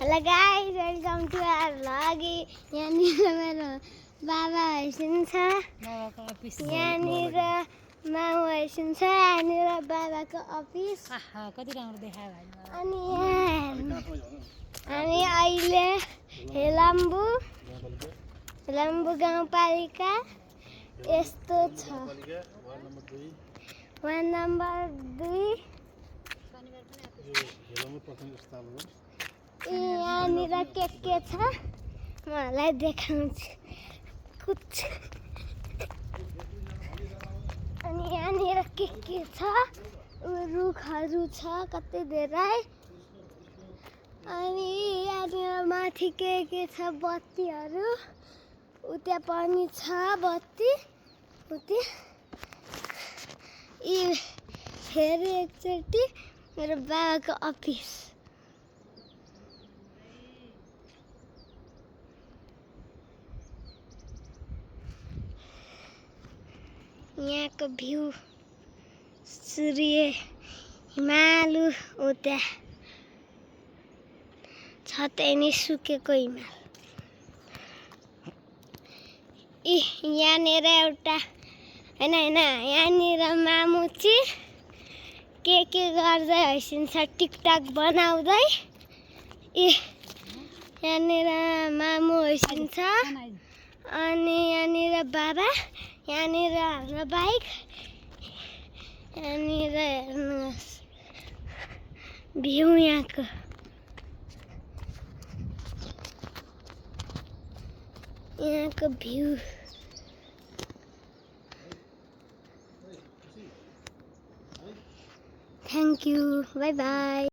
Hello guys, welcome to our vlog. यहाँनिर मेरो बाबा हुनुहुन्छ, बाबाको अफिस। यहाँनिर माउ हुनुहुन्छ, यहाँनिर बाबाको अफिस। कति राम्रो देखायो भाइ। अनि हामी अहिले हेलम्बु गाउँपालिका यस्तो छ। Ward number 2। यहाँनिर के छ मलाई देखाउँछु कुछ। अनि यहाँनिर के छ, रुखहरू छ कति धेरै। अनि यहाँनिर माथि के छ, बत्तीहरू। उता पनि छ बत्ती। उति फेरि एकचोटि मेरो बाबाको अफिस। यहाँको भ्यू, सूर्य, हिमालु, उता छतै नि सुकेको हिमाल। यहाँनिर एउटा होइन यहाँनिर मामुची के गर्दै हैसिन्छ, टिकटक बनाउँदै। यहाँनिर मामु हैसिन्छ। अनि यहाँनिर बाबा, यहाँनिर हाम्रो बाइक। यहाँनिर हेर्नुहोस् भ्यू यहाँको। यहाँको view. Thank you, by by.